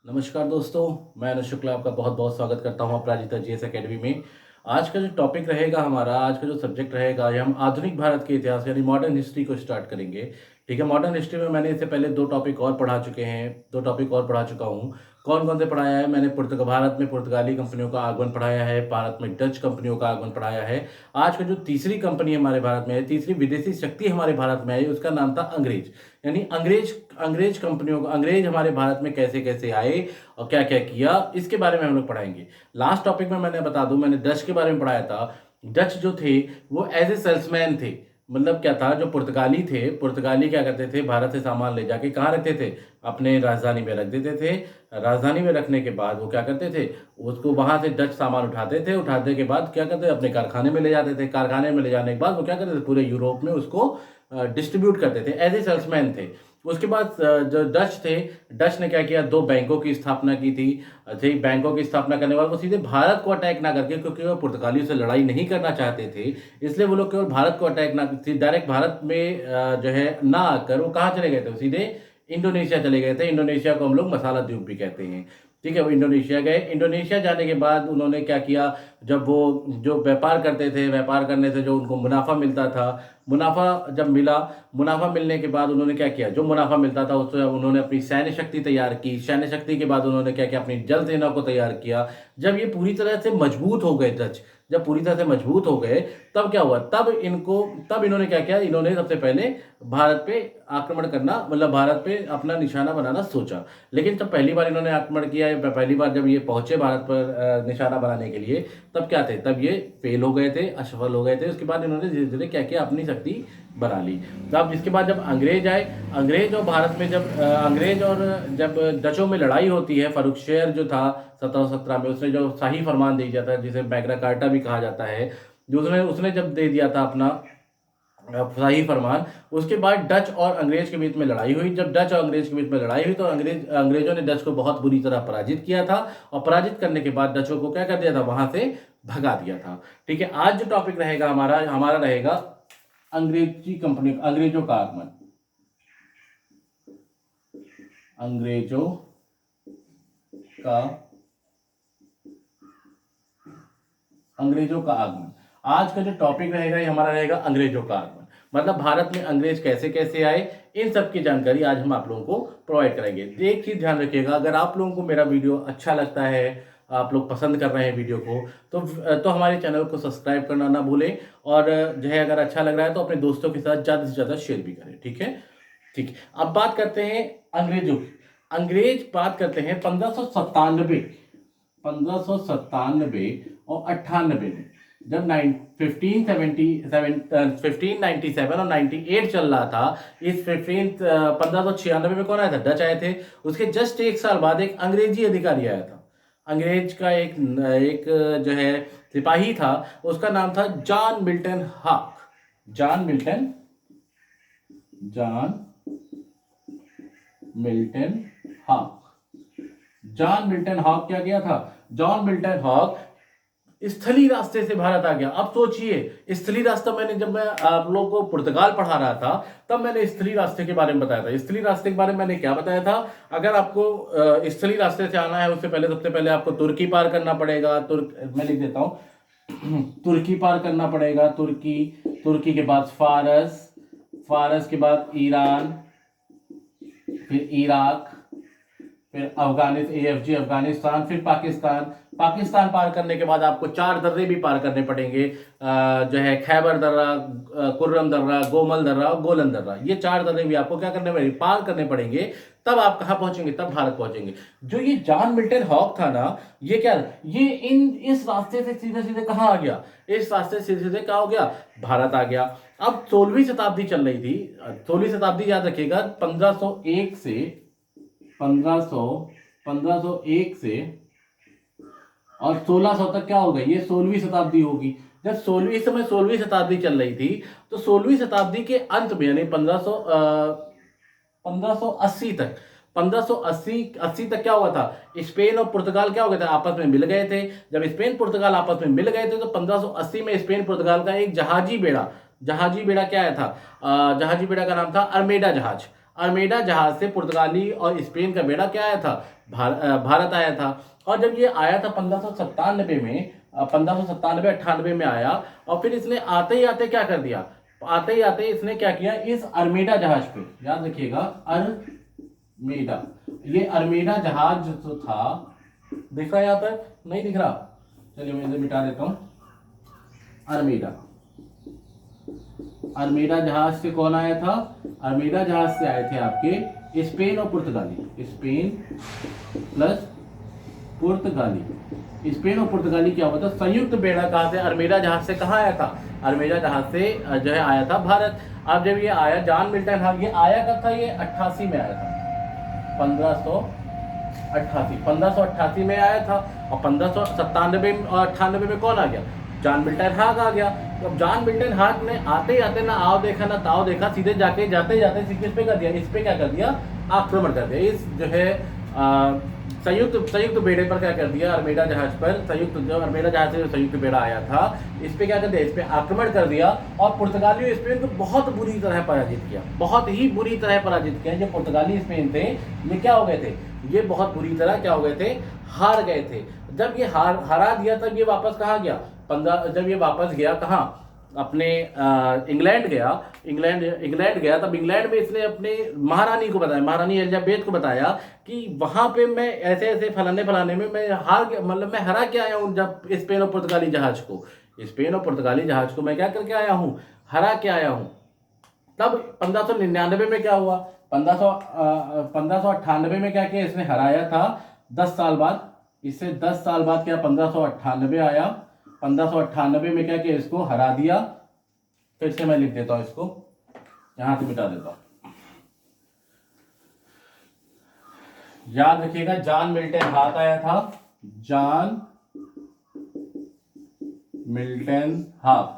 नमस्कार दोस्तों, मैं अनुज शुक्ला आपका बहुत बहुत स्वागत करता हूँ अपराजिता जीएस एकेडमी में। आज का जो टॉपिक रहेगा हमारा, आज का जो सब्जेक्ट रहेगा, ये हम आधुनिक भारत के इतिहास यानी मॉडर्न हिस्ट्री को स्टार्ट करेंगे। ठीक है, मॉडर्न हिस्ट्री में मैंने इससे पहले दो टॉपिक और पढ़ा चुके हैं, दो टॉपिक और पढ़ा चुका हूँ। कौन कौन से पढ़ाया है मैंने? भारत में पुर्तगाली कंपनियों का आगमन पढ़ाया है, भारत में डच कंपनियों का आगमन पढ़ाया है। आज का जो तीसरी कंपनी हमारे भारत में है, तीसरी विदेशी शक्ति हमारे भारत में आई, उसका नाम था अंग्रेज। यानी अंग्रेज अंग्रेज कंपनियों का, अंग्रेज हमारे भारत में कैसे कैसे आए और क्या क्या किया, इसके बारे में हम लोग पढ़ाएंगे। लास्ट टॉपिक में मैंने बता दूं, मैंने डच के बारे में पढ़ाया था। डच जो थे वो एज ए सेल्समैन थे। मतलब क्या था, जो पुर्तगाली थे, पुर्तगाली क्या करते थे, भारत से सामान ले जाके कहाँ रखते थे? अपने राजधानी में रख देते थे। राजधानी में रखने के बाद वो क्या करते थे, उसको वहां से डच सामान उठाते थे, उठाने के बाद क्या करते थे, अपने कारखाने में ले जाते थे। कारखाने में ले जाने के बाद वो क्या करते थे, पूरे यूरोप में उसको डिस्ट्रीब्यूट करते थे, एज ए सेल्समैन थे। उसके बाद जो डच थे, डच ने क्या किया, दो बैंकों की स्थापना की थी। ठीक, बैंकों की स्थापना करने वाले वो सीधे भारत को अटैक ना करके, क्योंकि वो पुर्तगालियों से लड़ाई नहीं करना चाहते थे, इसलिए वो लोग केवल भारत को अटैक ना, डायरेक्ट भारत में जो है ना आकर वो कहाँ चले गए थे, सीधे इंडोनेशिया चले गए थे। इंडोनेशिया को हम लोग मसाला द्वीप भी कहते हैं। ठीक है, वो इंडोनेशिया गए। इंडोनेशिया जाने के बाद उन्होंने क्या किया, जब वो जो व्यापार करते थे, व्यापार करने से जो उनको मुनाफा मिलता था, मुनाफा जब मिला, मुनाफा मिलने के बाद उन्होंने क्या किया, जो मुनाफा मिलता था उससे उन्होंने अपनी सैन्य शक्ति तैयार की। सैन्य शक्ति के बाद उन्होंने क्या किया, अपनी जल सेना को तैयार किया। जब ये पूरी तरह से मजबूत हो गए डच, जब पूरी तरह से मजबूत हो गए, तब क्या हुआ, तब इन्होंने क्या किया, इन्होंने सबसे पहले भारत पे आक्रमण करना, मतलब भारत पे अपना निशाना बनाना सोचा। लेकिन जब पहली बार इन्होंने आक्रमण किया, पहली बार जब ये पहुंचे भारत पर निशाना बनाने के लिए, तब क्या थे, तब ये फेल हो गए थे, असफल हो गए थे। उसके बाद इन्होंने धीरे धीरे क्या किया, अपनी शक्ति बना ली। तब जिसके बाद जब अंग्रेज आए, अंग्रेज और भारत में जब अंग्रेज और जब डचों में लड़ाई होती है, फर्रुखशेर जो था 1717 में, उसने जो शाही फरमान दे दिया था, जिसे मैग्ना कार्टा भी कहा जाता है, जो उसने उसने जब दे दिया था अपना शाही फरमान, उसके बाद डच और अंग्रेज के बीच में लड़ाई हुई। जब डच और अंग्रेज के बीच में लड़ाई हुई तो अंग्रेजों ने डच को बहुत बुरी तरह पराजित किया था, और पराजित करने के बाद डचों को क्या कर दिया था, वहां से भगा दिया था। ठीक है, आज जो टॉपिक रहेगा हमारा हमारा रहेगा अंग्रेजी कंपनी, अंग्रेजों का आगमन, अंग्रेजों का अंग्रेजों का आगमन। आज का जो टॉपिक रहेगा ये हमारा रहेगा अंग्रेजों का आगमन। मतलब भारत में अंग्रेज कैसे कैसे आए, इन सब की जानकारी आज हम आप लोगों को प्रोवाइड करेंगे। एक चीज ध्यान रखिएगा, अगर आप लोगों को मेरा वीडियो अच्छा लगता है, आप लोग पसंद कर रहे हैं वीडियो को, तो हमारे चैनल को सब्सक्राइब करना ना भूलें। और जो है, अगर अच्छा लग रहा है तो अपने दोस्तों के साथ ज़्यादा से ज़्यादा शेयर भी करें। ठीक है, ठीक है। अब बात करते हैं अंग्रेजों की। अंग्रेज बात करते हैं 1597, 1597 और 98 में, जब 1597 और 98 चल रहा था। इस 1596 में कौन आया था? डच आए थे। उसके जस्ट एक साल बाद एक अंग्रेजी अधिकारी आया था। अंग्रेज का एक एक जो है सिपाही था, उसका नाम था John Milton Hawk. John Milton Hawk. John Milton Hawk क्या किया था? जॉन मिल्टन हॉक स्थलीय रास्ते से भारत आ गया। अब सोचिए, स्थलीय रास्ता, जब मैं आप लोगों को पुर्तगाल पढ़ा रहा था, तब मैंने स्थलीय रास्ते के बारे में बताया था। स्थलीय रास्ते के बारे में मैंने क्या बताया था? अगर आपको स्थलीय रास्ते से आना है, उससे पहले सबसे पहले आपको तुर्की पार करना पड़ेगा। मैं लिख देता हूं, तुर्की पार करना पड़ेगा, तुर्की के बाद फारस के बाद ईरान, फिर इराक, फिर अफगानिस्तान, फिर पाकिस्तान पार करने के बाद आपको 4 दर्रे भी पार करने पड़ेंगे, जो है खैबर दर्रा, कुर्रम दर्रा, गोमल दर्रा और गोलन दर्रा। ये 4 दर्रे भी आपको क्या करने पड़ेंगे, पार करने पड़ेंगे। तब आप कहाँ पहुंचेंगे? तब भारत पहुंचेंगे। जो ये जॉन मिल्टन हॉक था ना, ये क्या, ये इस रास्ते से सीधे सीधे कहाँ आ गया? इस रास्ते से सीधे सीधे कहाँ हो गया? भारत आ गया। अब 16वीं शताब्दी चल रही थी। 16वीं शताब्दी याद रखिएगा, 1501 से 1501 से और 1600 तक क्या होगा? ये 16वीं शताब्दी होगी। जब 16वीं शताब्दी चल रही थी, तो 16वीं शताब्दी के अंत में, यानी 1580 तक, 1580 तक क्या हुआ था? स्पेन और पुर्तगाल क्या हो गए थे? आपस में मिल गए थे। जब स्पेन पुर्तगाल आपस में मिल गए थे, तो 1580 में स्पेन पुर्तगाल का एक जहाजी बेड़ा क्या आया था? जहाजी बेड़ा का नाम था अल्मेडा जहाज। अल्मेडा जहाज से पुर्तगाली और स्पेन का बेड़ा क्या आया था? भारत आया था। और जब ये आया था 1597 में, 1597-98 में आया, और फिर इसने आते ही आते क्या कर दिया, आते ही आते इसने क्या किया, इस अरमीडा जहाज पे, याद रखिएगा अरमीडा, ये अरमीडा जहाज जो था, दिख रहा है यहाँ पर, नहीं दिख रहा, चलिए मैं इसे मिटा देता हूं। अरमीडा, अरमीडा जहाज से कौन आया था, अरमीडा जहाज से आए थे आपके स्पेन और पुर्तगाली, स्पेन प्लस पुर्तगाली। स्पेन और पुर्तगाली क्या हुआ था, संयुक्त बेड़ा कहाँ से, अरमीडा जहाज से कहाँ आया था, अरमीडा जहाज से जो है आया था भारत। अब जब ये आया, जॉन मिल्टन हाँ, ये आया कब था, ये 88 में आया था, 1588 में आया था। और 1597 और 98 में कौन आ गया, जॉन मिल्टन हाग आ गया। तो अब जॉन मिल्टन हाग ने आते ही आते ना आओ देखा ना ताओ देखा, सीधे जाके जाते जाते इस पे कर दिया, इस पे क्या कर दिया, आक्रमण कर दिया, इस जो है संयुक्त बेड़े पर क्या कर दिया, अरमीडा जहाज पर, संयुक्त जो अरमीडा जहाज से जो संयुक्त बेड़ा आया था, इस पे क्या कर दिया, इस पे आक्रमण कर दिया। और पुर्तगाली स्पेन को बहुत बुरी तरह पराजित किया, बहुत ही बुरी तरह पराजित किया। जो पुर्तगाली स्पेन थे ये क्या हो गए थे, ये बहुत बुरी तरह क्या हो गए थे, हार गए थे। जब ये हरा दिया तब ये वापस कहाँ गया, जब ये वापस गया कहाँ, अपने इंग्लैंड गया, इंग्लैंड गया, तब इंग्लैंड में इसने अपने महारानी को बताया, महारानी एलिजाबेथ को बताया कि वहां पे मैं ऐसे ऐसे फलाने में मैं हार गया, मतलब मैं हरा के आया हूँ, जब स्पेन और पुर्तगाली जहाज को, स्पेन और पुर्तगाली जहाज को मैं क्या करके आया हूँ, हरा के आया हूँ। तब 1599 में क्या हुआ, 1598 में क्या किया, इसने हराया था 10 साल बाद, इससे 10 साल बाद क्या 1598 आया, 1598 में क्या किया, इसको हरा दिया। फिर से मैं लिख देता हूं इसको, यहां से मिटा देता हूं, याद रखिएगा, जॉन मिल्टन हाग आया था, जॉन मिल्टन हाग,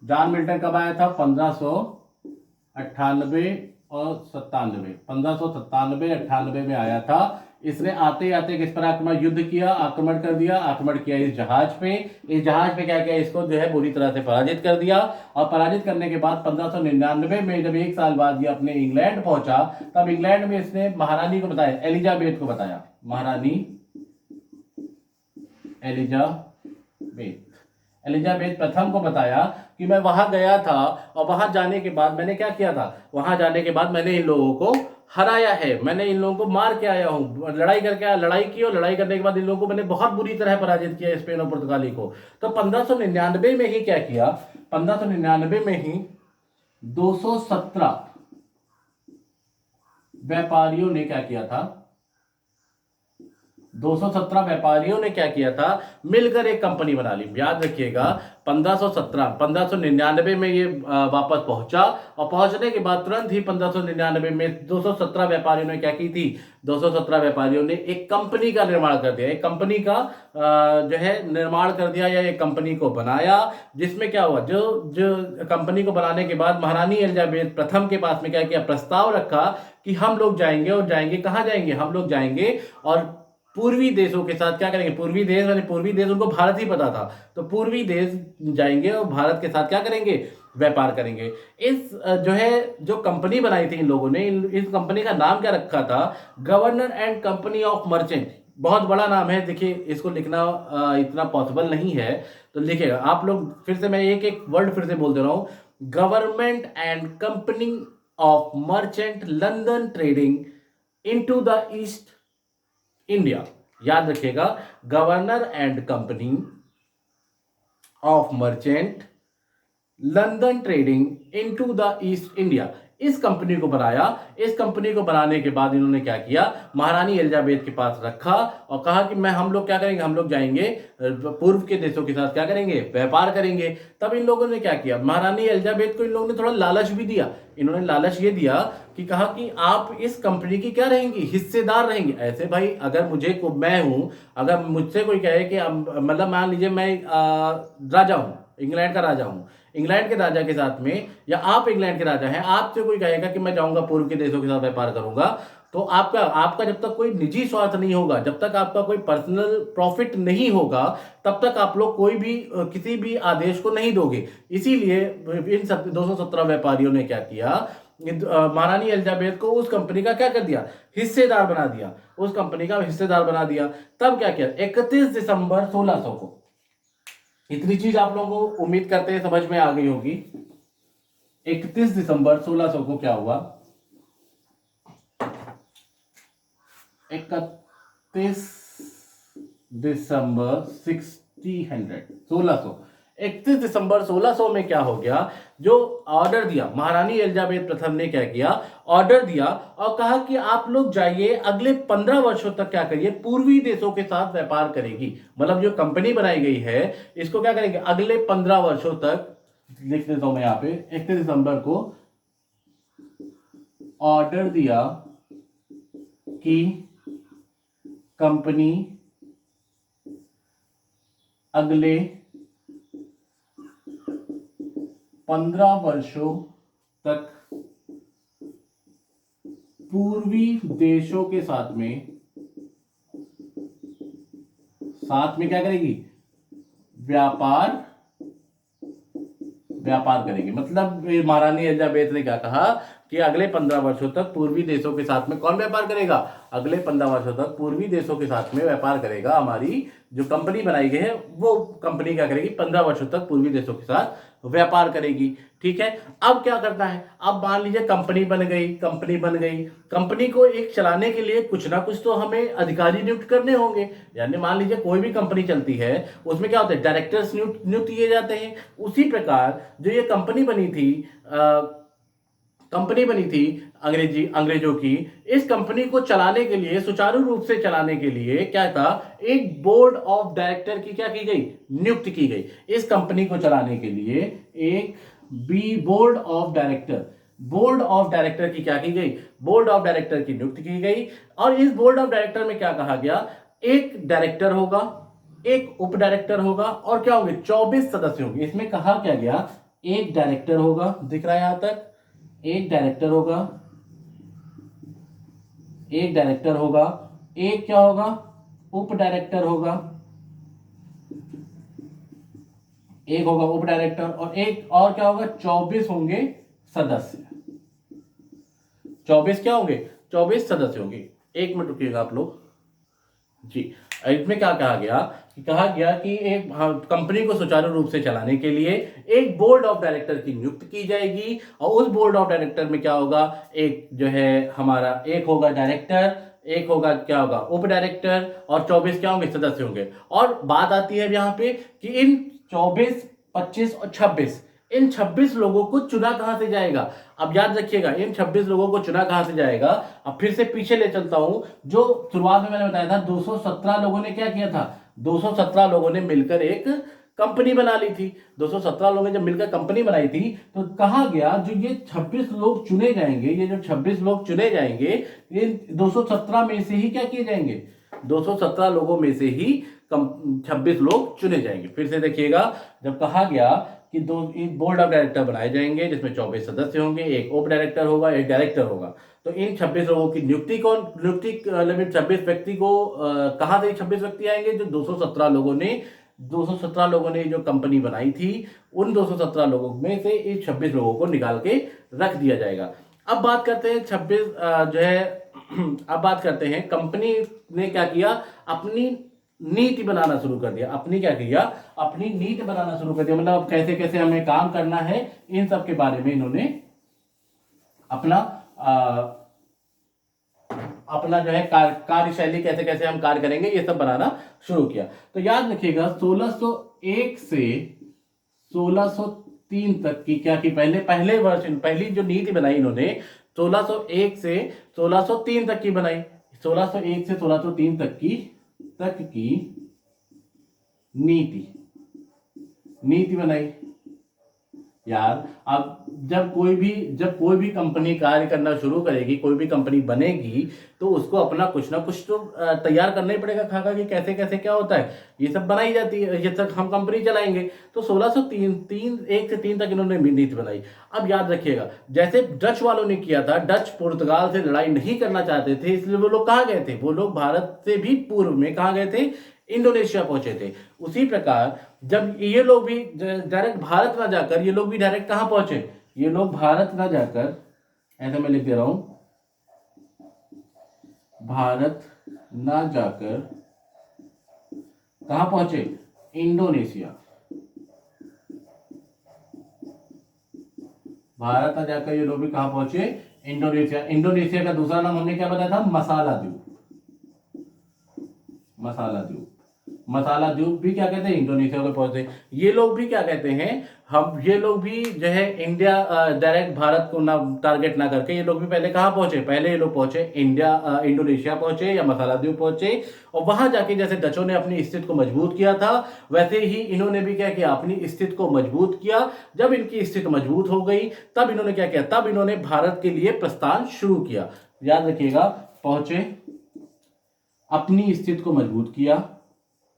जॉन मिल्टन कब आया था, 1598 और 97, 1597-98 में आया था। इसने आते आते किस पर आक्रमण, युद्ध किया, आक्रमण कर दिया, आक्रमण किया इस जहाज पे, इस जहाज पे क्या किया, इसको जो है बुरी तरह से पराजित कर दिया। और पराजित करने के बाद 1599 में जब 1 साल बाद ये अपने इंग्लैंड पहुंचा, तब इंग्लैंड में इसने महारानी को बताया, एलिजाबेथ को बताया, महारानी एलिजाबेथ प्रथम को बताया कि मैं वहां गया था, और वहां जाने के बाद मैंने क्या किया था, वहां जाने के बाद मैंने इन लोगों को हराया है, मैंने इन लोगों को मार के आया हूं, लड़ाई करके आया, लड़ाई की, और लड़ाई करने के बाद इन लोगों को मैंने बहुत बुरी तरह पराजित किया, स्पेन और पुर्तगाली को। तो 1599 में ही क्या किया, 1599 में ही 217 व्यापारियों ने क्या किया था, 217 व्यापारियों ने क्या किया था, मिलकर एक कंपनी बना ली। याद रखिएगा, 1599 में ये वापस पहुंचा, और पहुंचने के बाद तुरंत ही 1599 में 217 व्यापारियों ने क्या की थी, 217 व्यापारियों ने एक कंपनी का निर्माण कर दिया, एक कंपनी का जो है निर्माण कर दिया, या एक कंपनी को बनाया, जिसमें क्या हुआ, जो कंपनी को बनाने के बाद महारानी एलिजाबेथ प्रथम के पास में क्या किया, प्रस्ताव रखा कि हम लोग जाएंगे, और जाएंगे कहाँ जाएंगे, हम लोग जाएंगे और पूर्वी देशों के साथ क्या करेंगे, पूर्वी देश, यानी पूर्वी देश उनको भारत ही पता था, तो पूर्वी देश जाएंगे और भारत के साथ क्या करेंगे, व्यापार करेंगे। इस जो है जो कंपनी बनाई थी इन लोगों ने, इस कंपनी का नाम क्या रखा था, governor and company of merchant. बहुत बड़ा नाम है, देखिए इसको लिखना इतना पॉसिबल नहीं है, तो लिखेगा आप लोग, फिर से मैं एक एक वर्ड फिर से बोल दे रहा हूं, government and company of merchant London trading into the east India. याद रखिएगा, governor and company of merchant London trading into the east India, इस कंपनी को बनाया। इस कंपनी को बनाने के बाद इन्होंने क्या किया, महारानी एलिजाबेथ के पास रखा और कहा कि हम लोग क्या करेंगे, हम लोग जाएंगे पूर्व के देशों के साथ क्या करेंगे, व्यापार करेंगे। तब इन लोगों ने क्या किया, महारानी एलिजाबेथ को इन लोगों ने थोड़ा लालच भी दिया। इन्होंने लालच ये दिया कि कहा कि आप इस कंपनी की क्या रहेंगी, हिस्सेदार रहेंगे। ऐसे भाई, अगर मैं हूं, अगर मुझसे कोई कहे कि मतलब मान लीजिए मैं राजा हूं, इंग्लैंड का राजा हूं, इंग्लैंड के राजा के साथ में, या आप इंग्लैंड के राजा हैं, आपसे कोई कहेगा कि मैं जाऊंगा पूर्व के देशों के साथ व्यापार करूंगा, तो आपका जब तक कोई निजी स्वार्थ नहीं होगा, जब तक आपका कोई पर्सनल प्रॉफिट नहीं होगा, तब तक आप लोग कोई भी किसी भी आदेश को नहीं दोगे। इसीलिए इन सब 217 व्यापारियों ने क्या किया, महारानी एलिजाबेथ को उस कंपनी का क्या कर दिया, हिस्सेदार बना दिया, उस कंपनी का हिस्सेदार बना दिया। तब क्या किया, 31 दिसंबर 1600 को, इतनी चीज आप लोगों को उम्मीद करते हैं समझ में आ गई होगी। 31 दिसंबर 1600 को क्या हुआ, 31 दिसंबर 1600 31 दिसंबर 1600 में क्या हो गया, जो ऑर्डर दिया महारानी एलिजाबेथ प्रथम ने क्या किया, ऑर्डर दिया और कहा कि आप लोग जाइए अगले 15 वर्षों तक क्या करिए, पूर्वी देशों के साथ व्यापार करेगी। मतलब जो कंपनी बनाई गई है इसको क्या करेंगे, अगले 15 वर्षों तक, लिख देता हूं मैं यहां पे, 31 दिसंबर को ऑर्डर दिया कि कंपनी अगले 15 वर्षों तक पूर्वी देशों के साथ में क्या करेगी, व्यापार करेगी। मतलब महारानी एलिजाबेथ ने क्या कहा कि अगले 15 वर्षों तक पूर्वी देशों के साथ में कौन व्यापार करेगा, अगले 15 वर्षों तक पूर्वी देशों के साथ में व्यापार करेगा। हमारी जो कंपनी बनाई गई है वो कंपनी क्या करेगी, 15 वर्षों तक पूर्वी देशों के साथ व्यापार करेगी। ठीक है, अब क्या करना है, अब मान लीजिए कंपनी बन गई, कंपनी को एक चलाने के लिए कुछ ना कुछ तो हमें अधिकारी नियुक्त करने होंगे। यानी मान लीजिए कोई भी कंपनी चलती है उसमें क्या होता है, डायरेक्टर्स नियुक्त किए जाते हैं। उसी प्रकार जो ये कंपनी बनी थी अंग्रेजों की, इस कंपनी को चलाने के लिए, सुचारू रूप से चलाने के लिए क्या था, एक बोर्ड ऑफ डायरेक्टर की क्या की गई, नियुक्त की गई। इस कंपनी को चलाने के लिए एक बोर्ड ऑफ डायरेक्टर की क्या की गई, बोर्ड ऑफ डायरेक्टर की नियुक्त की गई। और इस बोर्ड ऑफ डायरेक्टर में क्या कहा गया, एक डायरेक्टर होगा, एक उप डायरेक्टर होगा और क्या होंगे, 24 सदस्य होंगे। इसमें कहा क्या गया, एक डायरेक्टर होगा, दिख रहा है यहां तक, एक डायरेक्टर होगा, एक क्या होगा, उप डायरेक्टर होगा, एक होगा उप डायरेक्टर और एक और क्या होगा, 24 होंगे सदस्य। 24 क्या होंगे, 24 सदस्य होंगे। एक मिनट रुकिएगा आप लोग जी। इसमें क्या कहा गया कि एक कंपनी को सुचारू रूप से चलाने के लिए एक बोर्ड ऑफ डायरेक्टर की नियुक्त की जाएगी और उस बोर्ड ऑफ डायरेक्टर में क्या होगा, एक जो है हमारा, एक होगा डायरेक्टर, एक होगा क्या होगा, उप डायरेक्टर और 24 क्या होंगे, सदस्य होंगे। और बात आती है यहाँ पे कि इन 24, 25 और 26, इन 26 लोगों को चुना कहां से जाएगा। अब याद रखिएगा, इन 26 लोगों को चुना कहां से जाएगा। अब फिर से पीछे ले चलता हूं, जो शुरुआत में मैंने बताया था 217 लोगों ने क्या किया था, 217 लोगों ने मिलकर एक कंपनी बना ली थी। 217 लोगों ने जब मिलकर कंपनी बनाई थी तो कहा गया जो ये 26 लोग चुने जाएंगे, ये जो 26 लोग चुने जाएंगे, ये 217 में से ही क्या किए जाएंगे, 217 लोगों में से ही 26 लोग चुने जाएंगे। फिर से देखिएगा, जब कहा गया कि दो बोर्ड ऑफ डायरेक्टर बनाए जाएंगे जिसमें 24 सदस्य होंगे, एक उप डायरेक्टर होगा, एक डायरेक्टर होगा। तो इन 26 लोगों की नियुक्ति 26 व्यक्ति को कहां से 26 व्यक्ति आएंगे, जो 217 लोगों ने जो कंपनी बनाई थी, उन 217 लोगों में से इस 26 लोगों को निकाल के रख दिया जाएगा। अब बात करते हैं 26 जो है अब बात करते हैं कंपनी ने क्या किया, अपनी नीति बनाना शुरू कर दिया। अपनी नीति बनाना शुरू कर दिया। मतलब कैसे कैसे हमें काम करना है, इन सब के बारे में इन्होंने अपना जो है कार्यशैली, कैसे कैसे हम कार्य करेंगे, ये सब बनाना शुरू किया। तो याद रखिएगा 1601 से 1603 तक की क्या की, पहले वर्ष, पहली जो नीति बनाई इन्होंने 1601 से 1603 तक की बनाई। 1601 से 1603 तक की नीति बनाई। यार अब जब कोई भी कंपनी कार्य करना शुरू करेगी, कोई भी कंपनी बनेगी, तो उसको अपना कुछ ना कुछ तो तैयार करना ही पड़ेगा खाका कि कैसे कैसे क्या होता है, ये सब बनाई जाती है, ये तक हम कंपनी चलाएंगे। तो 1601 से 3 तक इन्होंने नीति बनाई। अब याद रखिएगा, जैसे डच वालों ने किया था, डच पुर्तगाल से लड़ाई नहीं करना चाहते थे, इसलिए वो लोग कहाँ गए थे, वो लोग भारत से भी पूर्व में कहाँ गए थे, इंडोनेशिया पहुंचे थे। उसी प्रकार जब ये लोग भी डायरेक्ट भारत ना जाकर, ये लोग भी डायरेक्ट कहां पहुंचे, ये लोग भारत ना जाकर ऐसे मैं लिख दे रहा हूं, भारत ना जाकर कहां पहुंचे, इंडोनेशिया। भारत ना जाकर ये लोग भी कहां पहुंचे, इंडोनेशिया। इंडोनेशिया का दूसरा नाम हमने क्या बताया था, मसाला द्वीप। मसाला द्वीप, मसाला द्वीप भी क्या कहते हैं, इंडोनेशिया को पहुंचे। ये लोग भी क्या कहते हैं, हम ये लोग भी जो है इंडिया डायरेक्ट भारत को ना टारगेट ना करके ये लोग भी पहले कहाँ पहुंचे, पहले ये लोग पहुंचे इंडोनेशिया पहुंचे या मसाला द्वीप पहुंचे। और वहां जाके जैसे डचों ने अपनी स्थिति को मजबूत किया था, वैसे ही इन्होंने भी क्या किया, अपनी स्थिति को मजबूत किया। जब इनकी स्थिति मजबूत हो गई तब इन्होंने क्या किया, तब इन्होंने भारत के लिए प्रस्थान शुरू किया। याद रखिएगा, पहुंचे, अपनी स्थिति को मजबूत किया,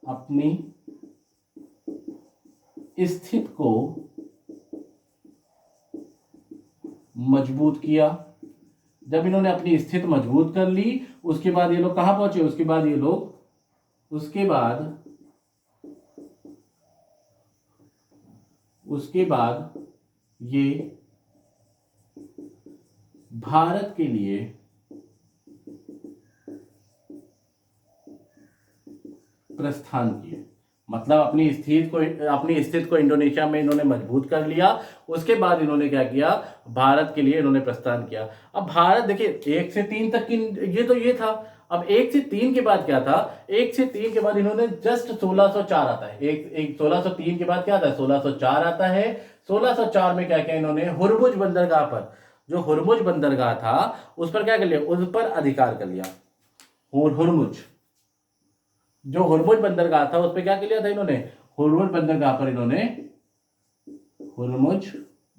अपनी स्थिति को मजबूत किया। जब इन्होंने अपनी स्थिति मजबूत कर ली, उसके बाद ये लोग कहां पहुंचे, उसके बाद ये लोग उसके बाद ये भारत के लिए प्रस्थान किए। मतलब अपनी स्थिति को इंडोनेशिया में इन्होंने मजबूत कर लिया। उसके बाद इन्होंने क्या किया, भारत के लिए इन्होंने प्रस्थान किया। अब भारत देखिए 1 से 3 तक की ये था। अब 1 से 3 के बाद क्या था, 1 से 3 के बाद इन्होंने जस्ट 1604 आता है, एक 1603 के बाद क्या आता है, 1604 आता है। 1604 में क्या किया इन्होंने, हुरमुज बंदरगाह पर, जो हुरमुज बंदरगाह था उस पर क्या कर लिया, उस पर अधिकार कर लिया। हुरमुज, जो हुरमुज बंदरगाह था उस पर क्या कर लिया था इन्होंने, हुरमुज बंदरगाह पर इन्होंने, हुरमुज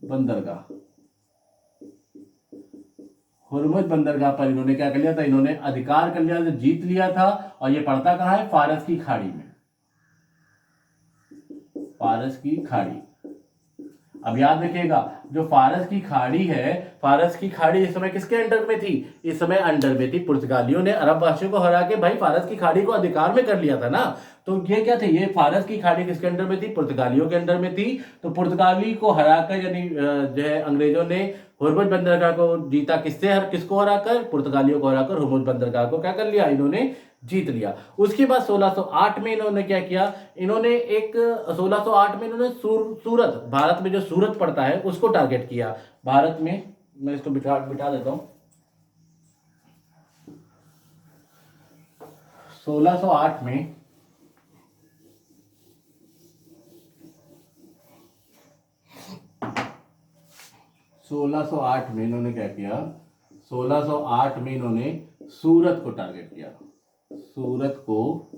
बंदरगाह पर इन्होंने क्या कर लिया था, इन्होंने अधिकार कर लिया था, जीत लिया था। और ये पड़ता कहां है, फारस की खाड़ी में, फारस की खाड़ी। अब याद रखिएगा, जो फारस की खाड़ी है, फारस की खाड़ी इस समय किसके अंडर में थी, इस समय अंडर में थी पुर्तगालियों ने अरब वासियों को हरा के भाई फारस की खाड़ी को अधिकार में कर लिया था ना। तो ये क्या थे, ये फारस की खाड़ी किसके अंडर में थी, पुर्तगालियों के अंडर में थी। तो पुर्तगाली को हराकर, यानी जो है अंग्रेजों ने हुरमुज बंदरगाह को जीता, किसको हराकर, पुर्तगालियों को हराकर हुरमुज बंदरगाह को क्या कर लिया, इन्होंने जीत लिया। उसके बाद 1608 में इन्होंने क्या किया, इन्होंने 1608 में इन्होंने सूरत, भारत में जो सूरत पड़ता है उसको टारगेट किया। भारत में, मैं इसको बिठा देता हूं, 1608 में 1608 में इन्होंने क्या किया, 1608 में इन्होंने सूरत को टारगेट किया, सूरत को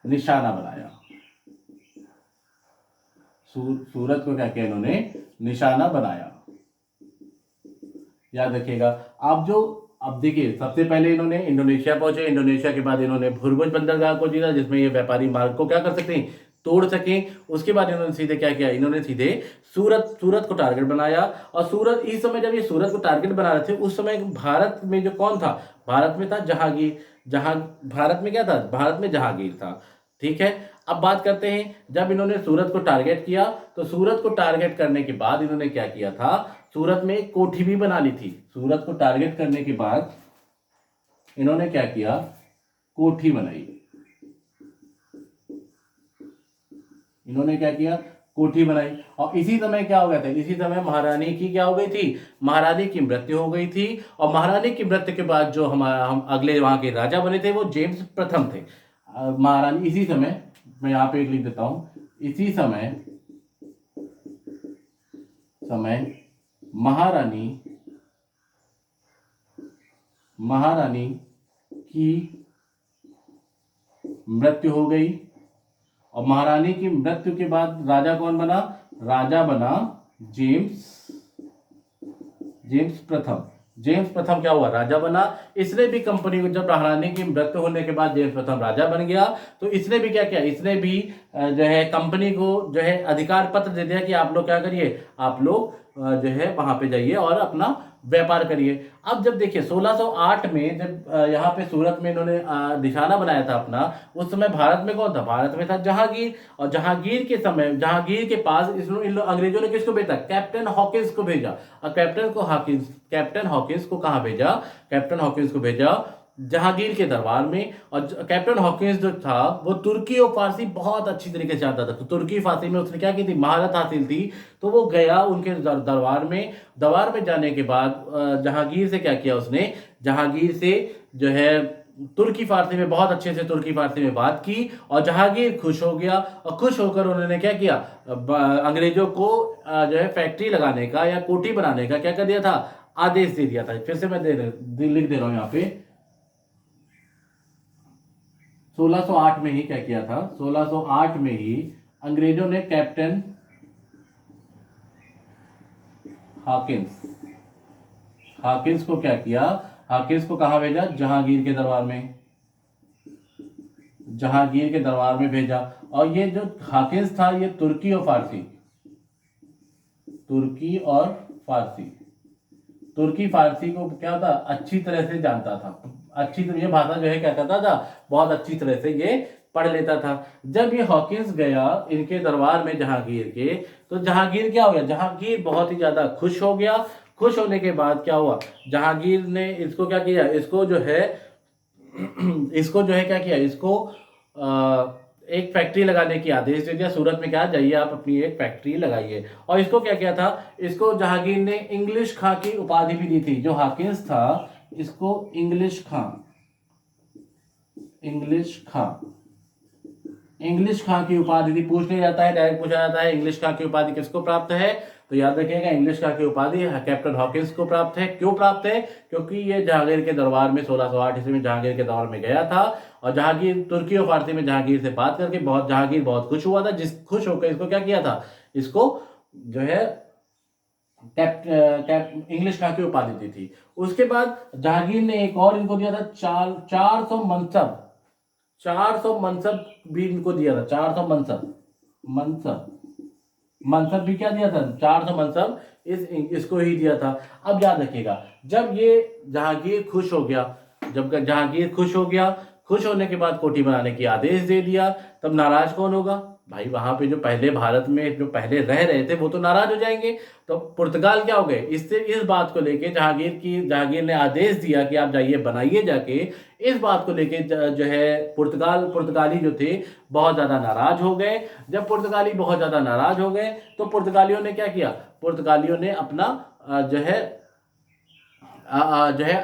निशाना बनाया। सूरत को क्या किया इन्होंने, निशाना बनाया। याद रखिएगा। अब देखिए, सबसे पहले इन्होंने इंडोनेशिया पहुंचे, इंडोनेशिया के बाद इन्होंने हुरमुज बंदरगाह को जीता, जिसमें ये व्यापारी मार्ग को क्या कर सकते हैं, तोड़ सकें। उसके बाद इन्होंने सीधे क्या किया, इन्होंने सीधे सूरत को टारगेट बनाया। और सूरत, इस समय जब ये सूरत को टारगेट बना रहे थे, उस समय भारत में जो कौन था, भारत में था जहांगीर। भारत में क्या था, भारत में जहांगीर था। ठीक है, अब बात करते हैं, जब इन्होंने सूरत को टारगेट किया, तो सूरत को टारगेट करने के बाद इन्होंने क्या किया था, सूरत में एक कोठी भी बना ली थी। सूरत को टारगेट करने के बाद इन्होंने क्या किया, कोठी बनाई। इन्होंने क्या किया, कोठी बनाई। और इसी समय क्या हो गया था, इसी समय महारानी की क्या हो गई थी, महारानी की मृत्यु हो गई थी। और महारानी की मृत्यु के बाद जो हम अगले वहां के राजा बने थे वो जेम्स प्रथम थे। महारानी, इसी समय, मैं यहाँ पे एक लिख देता हूं, इसी समय महारानी की मृत्यु हो गई। और महारानी की मृत्यु के बाद राजा कौन बना, राजा बना जेम्स प्रथम। जेम्स प्रथम क्या हुआ, राजा बना। इसने भी कंपनी को, जब महारानी की मृत्यु होने के बाद जेम्स प्रथम राजा बन गया, तो इसने भी क्या किया, इसने भी जो है कंपनी को जो है अधिकार पत्र दे दिया कि आप लोग क्या करिए, आप लोग जो है वहां पे जाइए और अपना व्यापार करिए। अब जब देखिए 1608 में जब यहाँ पे सूरत में इन्होंने निशाना बनाया था अपना, उस समय भारत में कौन था? भारत में था जहांगीर। और जहांगीर के समय, जहांगीर के पास अंग्रेजों ने किसको भेजा? कैप्टन हॉकिंस को भेजा। और कैप्टन हॉकिंस को कहाँ भेजा? कैप्टन हॉकिंस को भेजा जहांगीर के दरबार में। और कैप्टन हॉकिंस जो था वो तुर्की और फारसी बहुत अच्छी तरीके से आता था, तो तुर्की फारसी में उसने क्या की थी? महारत हासिल थी। तो वो गया उनके दरबार में। दरबार में जाने के बाद जहांगीर से क्या किया उसने? जहांगीर से जो है तुर्की फारसी में, बहुत अच्छे से तुर्की फारसी में बात की। और जहांगीर खुश हो गया। और खुश होकर उन्होंने क्या किया? अंग्रेजों को जो है फैक्ट्री लगाने का या कोठी बनाने का क्या कर दिया था? आदेश दे दिया था। फिर से मैं लिख दे रहा हूं यहाँ पे। 1608 में ही क्या किया था? 1608 में ही अंग्रेजों ने कैप्टन हॉकिंस हॉकिंस को क्या किया? हॉकिंस को कहां भेजा? जहांगीर के दरबार में। जहांगीर के दरबार में भेजा। और ये जो हॉकिंस था ये तुर्की और फारसी तुर्की फारसी को क्या था? अच्छी तरह से जानता था। अच्छी तरह ये भाषा जो है क्या करता था? बहुत अच्छी तरह से ये पढ़ लेता था। जब ये हॉकिंस गया इनके दरबार में जहांगीर के, तो जहांगीर क्या हो गया? जहांगीर बहुत ही ज्यादा खुश हो गया। खुश होने के बाद क्या हुआ? जहांगीर ने इसको क्या किया? इसको जो है क्या किया? इसको एक फैक्ट्री लगाने की आदेश दे दिया। सूरत में क्या? जाइए आप अपनी एक फैक्ट्री लगाइए। और इसको क्या किया था? इसको जहांगीर ने इंग्लिश खां की उपाधि भी दी थी। जो हॉकिंस था इसको इंग्लिश खां की उपाधि दी। पूछ लिया जाता है, डायरेक्ट पूछा जाता है इंग्लिश खां की उपाधि किसको प्राप्त है? तो याद रखिएगा इंग्लिश खां की उपाधि कैप्टन हॉकिंस को प्राप्त है। क्यों प्राप्त है? क्योंकि ये जहांगीर के दरबार में 1608 ईस्वी में जहांगीर के दरबार में गया था। और जहांगीर तुर्की और फारसी में जहांगीर से बात करके जहांगीर बहुत खुश हुआ था। खुश होकर इसको क्या किया था? इसको जो है इंग्लिश खां की उपाधि दी थी। उसके बाद जहांगीर ने एक और इनको दिया था 400 मनसब भी इनको दिया था। 400 मनसब मनसब भी क्या दिया था? 400 मनसब इसको ही दिया था। अब याद रखिएगा जब ये जहांगीर खुश हो गया, खुश होने के बाद कोठी बनाने की आदेश दे दिया, तब नाराज कौन होगा? भाई वहां पे जो पहले भारत में जो पहले रह रहे थे वो तो नाराज हो जाएंगे। तो पुर्तगाल क्या हो गए? इस बात को लेके जहांगीर ने आदेश दिया कि आप जाइए बनाइए जाके। इस बात को लेके जो है पुर्तगाली जो थे बहुत ज्यादा नाराज हो गए। जब पुर्तगाली बहुत ज्यादा नाराज हो गए तो पुर्तगालियों ने क्या किया? पुर्तगालियों ने अपना जो है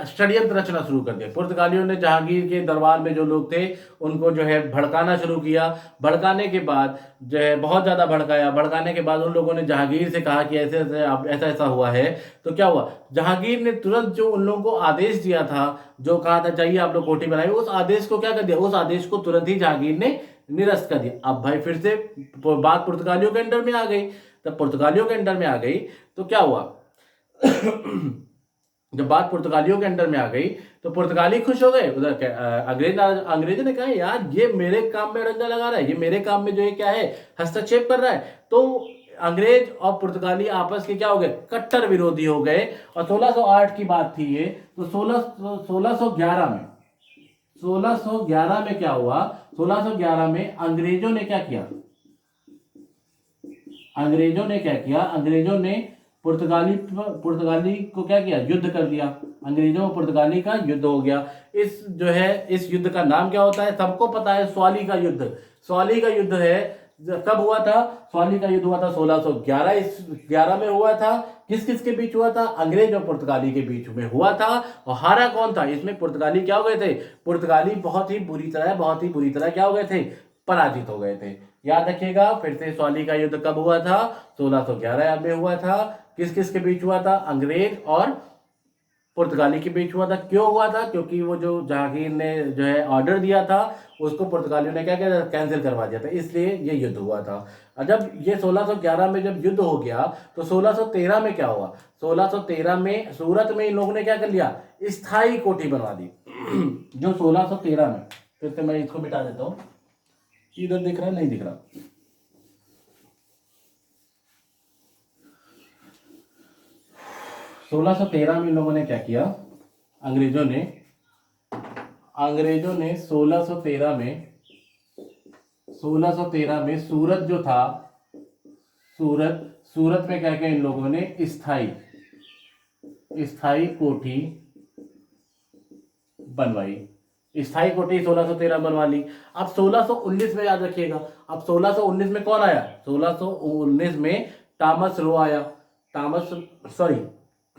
षड्यंत्र रचना शुरू कर दिया। पुर्तगालियों ने जहांगीर के दरबार में जो लोग थे उनको जो है भड़काना शुरू किया। भड़काने के बाद जो है बहुत ज्यादा भड़काया। भड़काने के बाद उन लोगों ने जहांगीर से कहा कि ऐसे ऐसा ऐसा हुआ है। तो क्या हुआ? जहांगीर ने तुरंत जो उन लोगों को आदेश दिया था, जो कहा था चाहिए आप लोग कोठी बनाइए, उस आदेश को क्या कर दिया? उस आदेश को तुरंत ही जहांगीर ने निरस्त कर दिया। अब भाई फिर से बात पुर्तगालियों के अंडर में आ गई। तब पुर्तगालियों के अंडर में आ गई तो क्या हुआ? जब बात पुर्तगालियों के अंडर में आ गई तो पुर्तगाली खुश हो गए। उधर अंग्रेजों ने कहा यार ये मेरे काम में रंगा लगा रहा है, ये मेरे काम में जो है क्या है हस्तक्षेप कर रहा है। तो अंग्रेज और पुर्तगाली आपस के क्या हो गए? कट्टर विरोधी हो गए। और 1608 की बात थी ये। तो 1611 में क्या हुआ? 1611 में अंग्रेजों ने क्या किया? अंग्रेजों ने पुर्तगाली को क्या किया? युद्ध कर दिया। अंग्रेजों और पुर्तगाली का युद्ध हो गया। इस युद्ध का नाम क्या होता है? सबको पता है, स्वाली का युद्ध। स्वाली का युद्ध है। कब हुआ था? स्वाली का युद्ध हुआ था 1611 इस 11 में हुआ था। किस किस के बीच हुआ था? अंग्रेज और पुर्तगाली के बीच में हुआ था। और हारा कौन था इसमें? पुर्तगाली क्या हो गए थे? पुर्तगाली बहुत ही बुरी तरह क्या हो गए थे? पराजित हो गए थे। याद रखिएगा फिर से, स्वाली का युद्ध कब हुआ था? 1611 में हुआ था। किस किस के बीच हुआ था? अंग्रेज और पुर्तगाली के बीच हुआ था। क्यों हुआ था? क्योंकि वो जो जहांगीर ने जो है ऑर्डर दिया था उसको पुर्तगालियों ने क्या किया? कैंसिल करवा दिया था, इसलिए ये युद्ध हुआ था। और जब ये 1611 में जब युद्ध हो गया तो 1613 में क्या हुआ? 1613 में सूरत में इन लोगों ने क्या कर लिया? स्थायी कोठी बनवा दी। जो 1613 में, फिर से मैं इसको मिटा देता हूं, इधर दिख रहा है? नहीं दिख रहा। 1613 में इन लोगों ने क्या किया, अंग्रेजों ने 1613 में सूरत जो था, सूरत में क्या किया इन लोगों ने, स्थाई कोठी बनवाई। स्थाई कोठी 1613 बनवा ली। अब 1619 में याद रखिएगा, अब 1619 में कौन आया, 1619 में टॉमस रो आया। टॉमस, सॉरी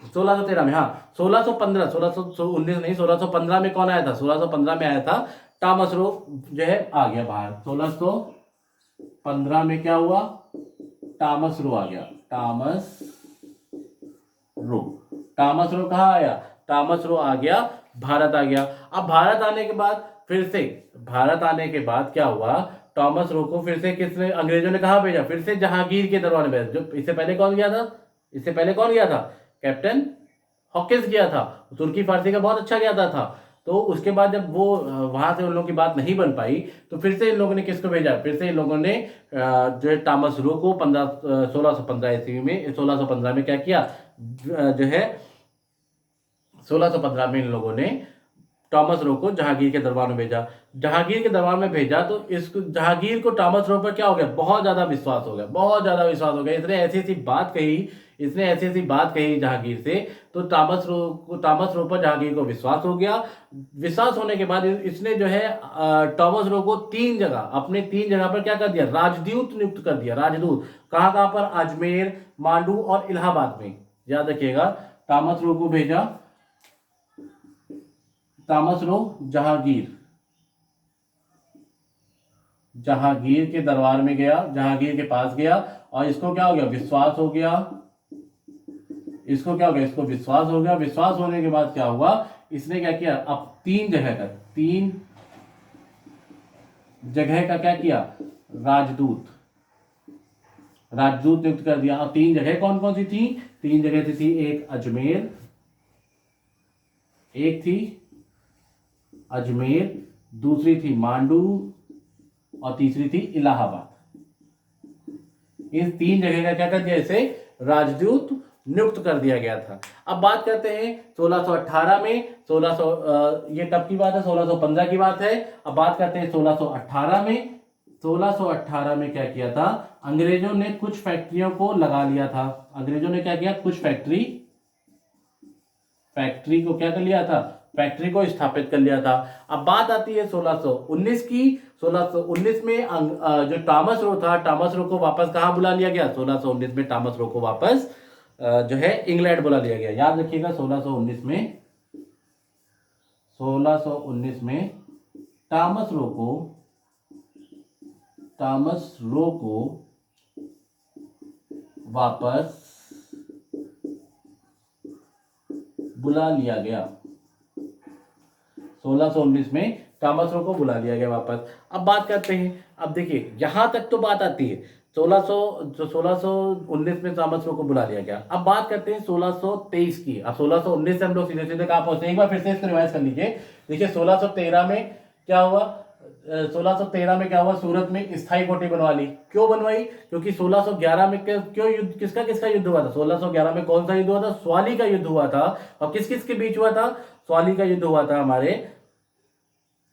1613 में, हाँ 1619 नहीं 1615 में कौन आया था, 1615 में आया था टॉमस रो जो है आ गया बाहर। 1615 में क्या हुआ, टॉमस रो आ गया। टॉमस रो कहाँ आया, टॉमस रो आ गया, भारत आ गया। अब भारत आने के बाद क्या हुआ, टॉमस रो को फिर से किसने, अंग्रेजों ने कहाँ भेजा, फिर से जहांगीर के दरबार में भेजा। जो इससे पहले कौन गया था, कैप्टन हॉकिंस गया था, तुर्की फारसी का बहुत अच्छा ज्ञाता था। तो उसके बाद जब वो वहां से उन लोगों की बात नहीं बन पाई, तो फिर से इन लोगों ने किसको भेजा, फिर से इन लोगों ने जो है टॉमस रो को 1615 ईस्वी में, 1615 में क्या किया, जो है 1615 में इन लोगों ने टॉमस रो को जहांगीर के दरबार में भेजा। जहांगीर के दरबार में भेजा तो इसको, जहांगीर को टॉमस रो पर क्या हो गया, बहुत ज्यादा विश्वास हो गया। इसने ऐसी ऐसी बात कही जहांगीर से, तो टॉमस रो पर जहांगीर को विश्वास हो गया। विश्वास होने के बाद इसने जो है टॉमस रो को अपने 3 जगह पर क्या कर दिया, राजदूत नियुक्त कर दिया। राजदूत कहाँ कहाँ पर, अजमेर, मांडू और इलाहाबाद में। याद रखिएगा, टॉमस रो को भेजा, टॉमस रो जहांगीर के दरबार में गया, जहांगीर के पास गया, और इसको क्या हो गया, विश्वास हो गया। इसको विश्वास हो गया। विश्वास होने के बाद क्या हुआ, इसने क्या किया, अब 3 जगह का क्या किया, राजदूत नियुक्त कर दिया। अब 3 जगह कौन कौन सी थी, 3 जगह थी, एक अजमेर, दूसरी थी मांडू, और तीसरी थी इलाहाबाद। इन 3 जगह का क्या कर दिया, इसे राजदूत नियुक्त कर दिया गया था। अब बात करते हैं 1618 में, ये कब की बात है, 1615 की बात है। अब बात करते हैं 1618 में। 1618 में क्या किया था, अंग्रेजों ने कुछ फैक्ट्रियों को लगा लिया था। अंग्रेजों ने क्या किया, कुछ फैक्ट्री को क्या कर लिया था, फैक्ट्री को स्थापित कर लिया था। अब बात आती है 1619 की। 1619 में जो टॉमस रो था, टॉमस रो को वापस कहां बुला लिया गया, 1619 में टॉमस रो को वापस जो है इंग्लैंड बुला लिया गया। याद रखिएगा, 1619 में टॉमस रो को वापस बुला लिया गया। 1619 में टॉमस रो को बुला लिया गया वापस। अब बात करते हैं, अब देखिए यहां तक तो बात आती है, 1619 में टॉमस रो को बुला लिया गया। अब बात करते हैं 1623 की। अब 1619 से हम लोग सीधे सीधे कहां पहुंचे, एक बार फिर से इसको रिवाइज कर लीजिए। देखिए 1613 में क्या हुआ, 1613 में क्या हुआ, सूरत में स्थायी कोठी बनवा ली। क्यों बनवाई, क्योंकि 1611 में क्यों युद्ध, किसका युद्ध हुआ था, 1611 में कौन सा युद्ध हुआ था, स्वाली का युद्ध हुआ था। और किस किस के बीच हुआ था, स्वाली का युद्ध हुआ था हमारे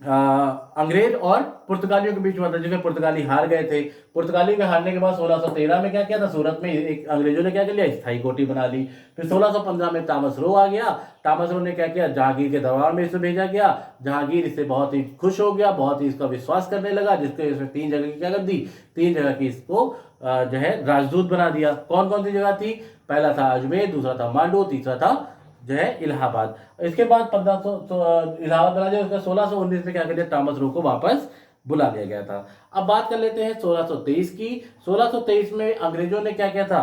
अंग्रेज और पुर्तगालियों के बीच हुआ था, जिसमें पुर्तगाली हार गए थे। पुर्तगाली के हारने के बाद 1613 में क्या किया था, सूरत में एक अंग्रेजों ने क्या कर लिया, स्थायी कोठी बना ली। फिर 1615 में टॉमस रो आ गया। टॉमस रो ने क्या किया, जहांगीर के दरबार में इसे भेजा गया। जहांगीर इससे बहुत ही खुश हो गया, बहुत ही इसका विश्वास करने लगा, जिसके इसमें 3 जगह की क्या कर दी, 3 जगह की इसको जो है राजदूत बना दिया। कौन कौन सी जगह थी, पहला था अजमेर, दूसरा था मांडू, तीसरा था जो है इलाहाबाद। इसके बाद 1500 इलाहाबाद बना दिया। उसका 1619 में क्या कर दिया, टॉमस रो को वापस बुला लिया गया था। अब बात कर लेते हैं 1623 की। 1623 में अंग्रेजों ने क्या किया था,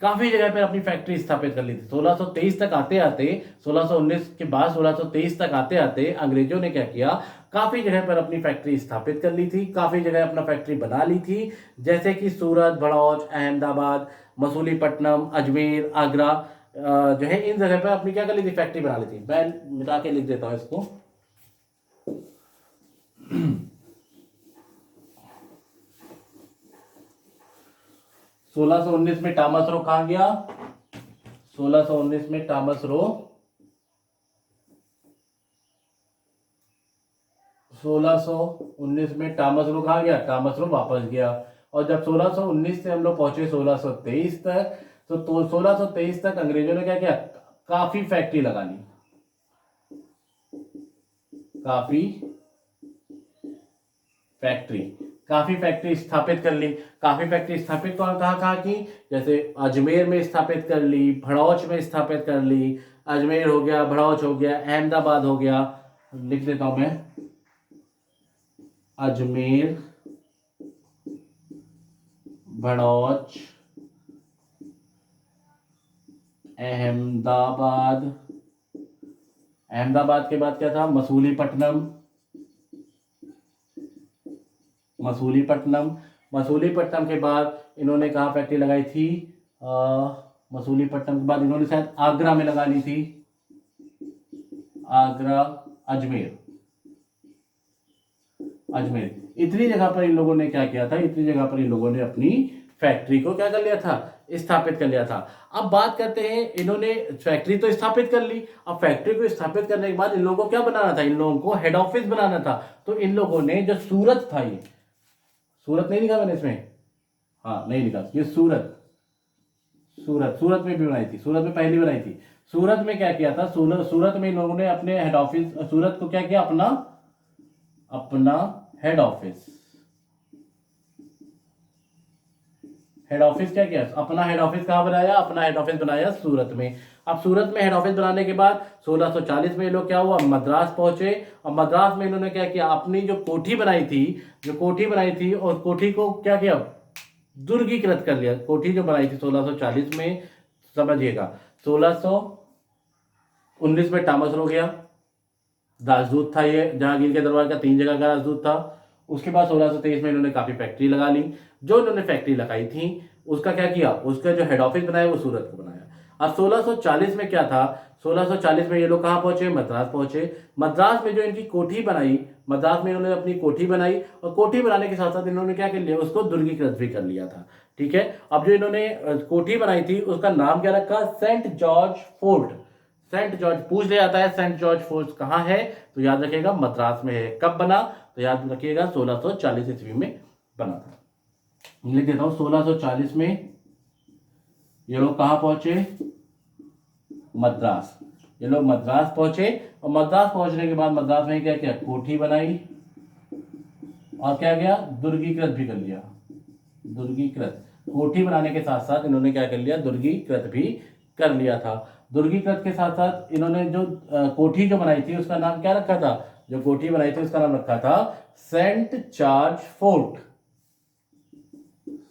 काफी जगह पर अपनी फैक्ट्री स्थापित कर ली थी। 1623 तक आते आते, 1619 के बाद 1623 तक आते आते अंग्रेजों ने क्या किया, काफी जगह पर अपनी फैक्ट्री स्थापित कर ली थी, काफी जगह अपना फैक्ट्री बना ली थी, जैसे कि सूरत, भड़ौच, अहमदाबाद, मसूलीपट्टनम, अजमेर, आगरा, जो है इन जगह पर अपनी क्या कर ली थी, फैक्ट्री बना ली थी। मैं मिटा के लिख देता हूं इसको। 1619 में टॉमस रो कहां गया, 1619 में टॉमस रो 1619 में टॉमस रो कहाँ गया? टॉमस रो वापस गया। और जब 1619 से हम लोग पहुंचे 1623 तक, तो 1623 तक अंग्रेजों ने क्या किया? काफी फैक्ट्री लगा ली, काफी फैक्ट्री स्थापित कर ली। काफी फैक्ट्री स्थापित कहाँ कहाँ की? जैसे अजमेर में स्थापित कर ली, भड़ौच में स्थापित कर ली। अजमेर हो गया, भड़ौच हो गया, अहमदाबाद हो गया। लिख देता हूं मैं, अजमेर, भड़ौच, अहमदाबाद। अहमदाबाद के बाद क्या था? मसूलीपट्टनम। मसूलीपट्टनम के बाद इन्होंने कहाँ फैक्ट्री लगाई थी? मसूलीपट्टनम के बाद इन्होंने शायद आगरा में लगा ली थी। आगरा, अजमेर। इतनी जगह पर इन लोगों ने क्या किया था? इतनी जगह पर इन लोगों ने अपनी फैक्ट्री को क्या कर लिया था? स्थापित कर लिया था। अब बात करते हैं, इन्होंने फैक्ट्री तो स्थापित कर ली। अब फैक्ट्री को स्थापित करने के बाद इन लोगों को क्या बनाना था? इन लोगों को हेड ऑफिस बनाना था। तो इन लोगों ने जो सूरत था, ये सूरत नहीं लिखा मैंने इसमें, हाँ नहीं लिखा, ये सूरत में भी बनाई थी। सूरत में पहली बनाई थी। सूरत में क्या किया था? सूरत में इन लोगों ने अपने हेड ऑफिस, सूरत को क्या किया? अपना हेड ऑफिस क्या किया? अपना हेड ऑफिस कहाँ बनाया? अपना हेड ऑफिस बनाया सूरत में। अब सूरत में हेड ऑफिस बनाने के बाद 1640 में ये लोग क्या हुआ? मद्रास पहुंचे। और मद्रास में इन्होंने क्या किया? अपनी जो कोठी बनाई थी, और कोठी को क्या किया? दुर्गीकृत कर लिया। कोठी जो बनाई थी 1640 में, समझिएगा, 1619 में टॉमस रो गया, राजदूत था ये, जहांगीर के दरबार का 3 जगह का राजदूत था। उसके बाद 1623 में इन्होंने काफी फैक्ट्री लगा ली। जो इन्होंने फैक्ट्री लगाई थी उसका क्या किया? उसका जो हेड ऑफिस बनाया वो सूरत को बनाया। अब 1640 में क्या था? 1640 में ये लोग कहाँ पहुंचे? मद्रास पहुंचे। मद्रास में जो इनकी कोठी बनाई, मद्रास में इन्होंने अपनी कोठी बनाई, और कोठी बनाने के साथ साथ इन्होंने क्या कर लिया? उसको दुर्गीकृत भी कर लिया था। ठीक है। अब जो इन्होंने कोठी बनाई थी उसका नाम क्या रखा? Saint George Fort. Saint George पूछ लिया जाता है, सेंट जॉर्ज फोर्ट कहाँ है? तो याद रखिएगा मद्रास में है। कब बना? तो याद रखिएगा 1640 ईस्वी में बना था। लिख देता हूं, 1640 में ये लोग कहां पहुंचे? मद्रास। ये लोग मद्रास पहुंचे, और मद्रास पहुंचने के बाद मद्रास में क्या किया? कोठी बनाई, और क्या गया? दुर्गीकृत भी कर लिया। दुर्गीकृत, कोठी बनाने के साथ साथ इन्होंने क्या कर लिया? दुर्गीकृत भी कर लिया था। दुर्गीकृत के साथ साथ इन्होंने जो कोठी जो बनाई थी उसका नाम क्या रखा था? जो कोठी बनाई थी उसका नाम रखा था Saint George Fort.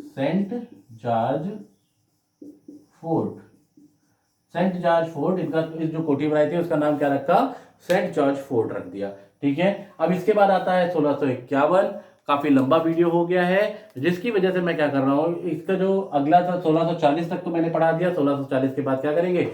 Saint George Fort इनका, इस जो कोठी बनाई थी उसका नाम क्या रखा? सेंट जॉर्ज फोर्ट रख दिया। ठीक है। अब इसके बाद आता है 1651। काफी लंबा वीडियो हो गया है, जिसकी वजह से मैं क्या कर रहा हूं, इसका जो अगला था 1640 तक तो मैंने पढ़ा दिया। 1640 के बाद क्या करेंगे?